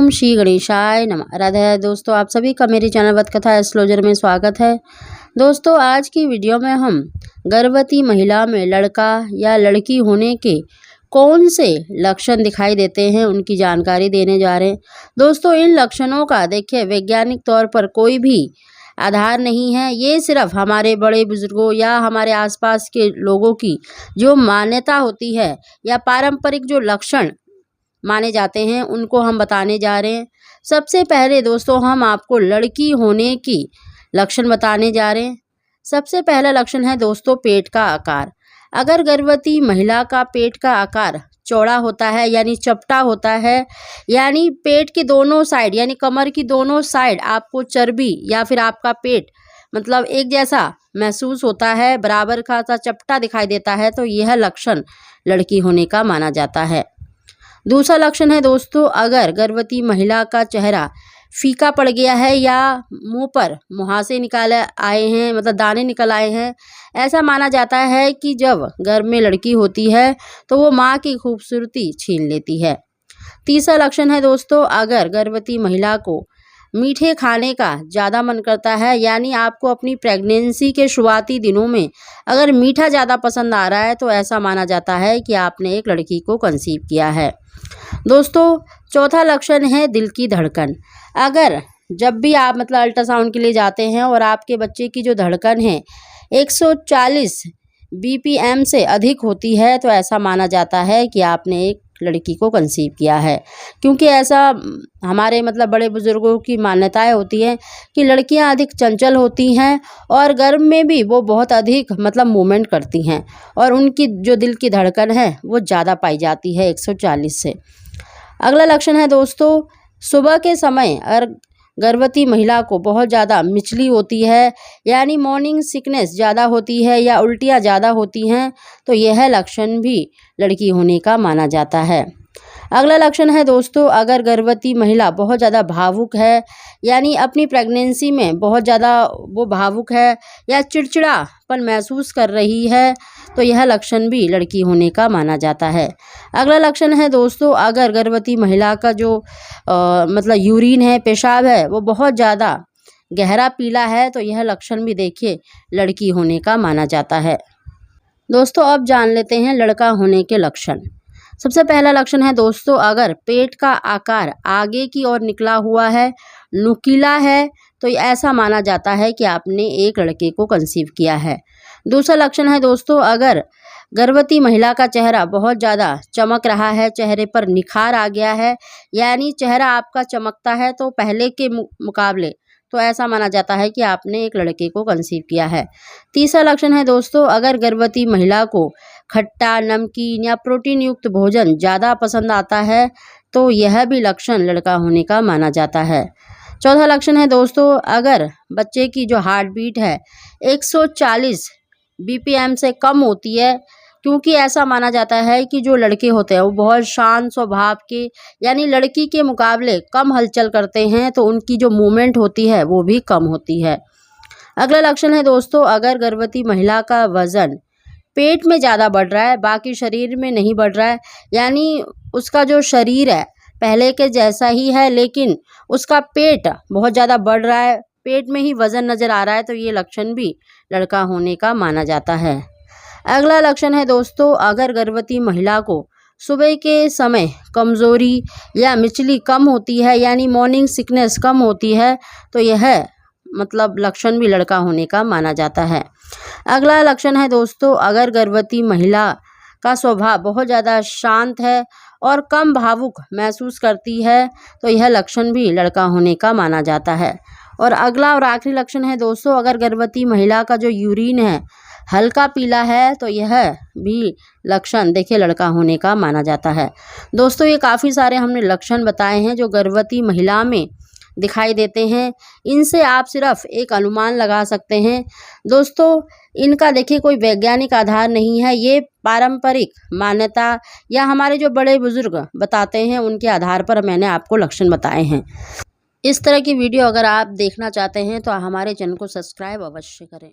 ओम श्री गणेशाय नमः। राधे दोस्तों, आप सभी का मेरे चैनल वत कथा एस्ट्रोलॉजर में स्वागत है। दोस्तों, आज की वीडियो में हम गर्भवती महिला में लड़का या लड़की होने के कौन से लक्षण दिखाई देते हैं उनकी जानकारी देने जा रहे हैं। दोस्तों, इन लक्षणों का देखिए वैज्ञानिक तौर पर कोई भी आधार नहीं है। ये सिर्फ हमारे बड़े बुजुर्गों या हमारे आसपास के लोगों की जो मान्यता होती है या पारंपरिक जो लक्षण माने जाते हैं उनको हम बताने जा रहे हैं। सबसे पहले दोस्तों हम आपको लड़की होने की लक्षण बताने जा रहे हैं। सबसे पहला लक्षण है दोस्तों पेट का आकार। अगर गर्भवती महिला का पेट का आकार चौड़ा होता है यानी चपटा होता है, यानी पेट के दोनों साइड यानी कमर की दोनों साइड आपको चर्बी या फिर आपका पेट मतलब एक जैसा महसूस होता है, बराबर का सा चपटा दिखाई देता है, तो यह लक्षण लड़की होने का माना जाता है। दूसरा लक्षण है दोस्तों, अगर गर्भवती महिला का चेहरा फीका पड़ गया है या मुंह पर मुहासे निकाले आए हैं, मतलब दाने निकल आए हैं, ऐसा माना जाता है कि जब गर्भ में लड़की होती है तो वो माँ की खूबसूरती छीन लेती है। तीसरा लक्षण है दोस्तों, अगर गर्भवती महिला को मीठे खाने का ज़्यादा मन करता है, यानी आपको अपनी प्रेगनेंसी के शुरुआती दिनों में अगर मीठा ज़्यादा पसंद आ रहा है तो ऐसा माना जाता है कि आपने एक लड़की को कंसीव किया है। दोस्तों, चौथा लक्षण है दिल की धड़कन। अगर जब भी आप मतलब अल्ट्रासाउंड के लिए जाते हैं और आपके बच्चे की जो धड़कन है 140 BPM से अधिक होती है तो ऐसा माना जाता है कि आपने एक लड़की को कंसीव किया है। क्योंकि ऐसा हमारे मतलब बड़े बुजुर्गों की मान्यताएं होती हैं कि लड़कियां अधिक चंचल होती हैं और गर्भ में भी वो बहुत अधिक मतलब मूवमेंट करती हैं और उनकी जो दिल की धड़कन है वो ज़्यादा पाई जाती है 140 से। अगला लक्षण है दोस्तों, सुबह के समय और गर्भवती महिला को बहुत ज़्यादा मिचली होती है, यानी मॉर्निंग सिकनेस ज़्यादा होती है या उल्टियाँ ज़्यादा होती हैं, तो यह लक्षण भी लड़की होने का माना जाता है। अगला लक्षण है दोस्तों, अगर गर्भवती महिला बहुत ज़्यादा भावुक है, यानी अपनी प्रेगनेंसी में बहुत ज़्यादा वो भावुक है या चिड़चिड़ापन महसूस कर रही है, तो यह लक्षण भी लड़की होने का माना जाता है। अगला लक्षण है दोस्तों, अगर गर्भवती महिला का जो मतलब यूरिन है, पेशाब है, वो बहुत ज़्यादा गहरा पीला है, तो यह लक्षण भी देखिए लड़की होने का माना जाता है। दोस्तों, अब जान लेते हैं लड़का होने के लक्षण। सबसे पहला लक्षण है दोस्तों, अगर पेट का आकार आगे की ओर निकला हुआ है, नुकीला है, तो ऐसा माना जाता है कि आपने एक लड़के को कंसीव किया है। दूसरा लक्षण है दोस्तों, अगर गर्भवती महिला का चेहरा बहुत ज़्यादा चमक रहा है, चेहरे पर निखार आ गया है, यानी चेहरा आपका चमकता है तो पहले के मुकाबले, तो ऐसा माना जाता है कि आपने एक लड़के को कंसीव किया है। तीसरा लक्षण है दोस्तों, अगर गर्भवती महिला को खट्टा, नमकीन या प्रोटीन युक्त भोजन ज़्यादा पसंद आता है तो यह भी लक्षण लड़का होने का माना जाता है। चौथा लक्षण है दोस्तों, अगर बच्चे की जो हार्ट बीट है 140 BPM से कम होती है, क्योंकि ऐसा माना जाता है कि जो लड़के होते हैं वो बहुत शांत स्वभाव के, यानी लड़की के मुकाबले कम हलचल करते हैं, तो उनकी जो मूवमेंट होती है वो भी कम होती है। अगला लक्षण है दोस्तों, अगर गर्भवती महिला का वज़न पेट में ज़्यादा बढ़ रहा है, बाकी शरीर में नहीं बढ़ रहा है, यानी उसका जो शरीर है पहले के जैसा ही है लेकिन उसका पेट बहुत ज़्यादा बढ़ रहा है, पेट में ही वज़न नज़र आ रहा है, तो ये लक्षण भी लड़का होने का माना जाता है। अगला लक्षण है दोस्तों, अगर गर्भवती महिला को सुबह के समय कमज़ोरी या मिचली कम होती है, यानी मॉर्निंग सिकनेस कम होती है, तो यह मतलब लक्षण भी लड़का होने का माना जाता है। अगला लक्षण है दोस्तों, अगर गर्भवती महिला का स्वभाव बहुत ज़्यादा शांत है और कम भावुक महसूस करती है, तो यह लक्षण भी लड़का होने का माना जाता है। और अगला और आखिरी लक्षण है दोस्तों, अगर गर्भवती महिला का जो यूरिन है हल्का पीला है, तो यह भी लक्षण देखिए लड़का होने का माना जाता है। दोस्तों, ये काफ़ी सारे हमने लक्षण बताए हैं जो गर्भवती महिला में दिखाई देते हैं। इनसे आप सिर्फ एक अनुमान लगा सकते हैं। दोस्तों, इनका देखिए कोई वैज्ञानिक आधार नहीं है, ये पारंपरिक मान्यता या हमारे जो बड़े बुजुर्ग बताते हैं उनके आधार पर मैंने आपको लक्षण बताए हैं। इस तरह की वीडियो अगर आप देखना चाहते हैं तो हमारे चैनल को सब्सक्राइब अवश्य करें।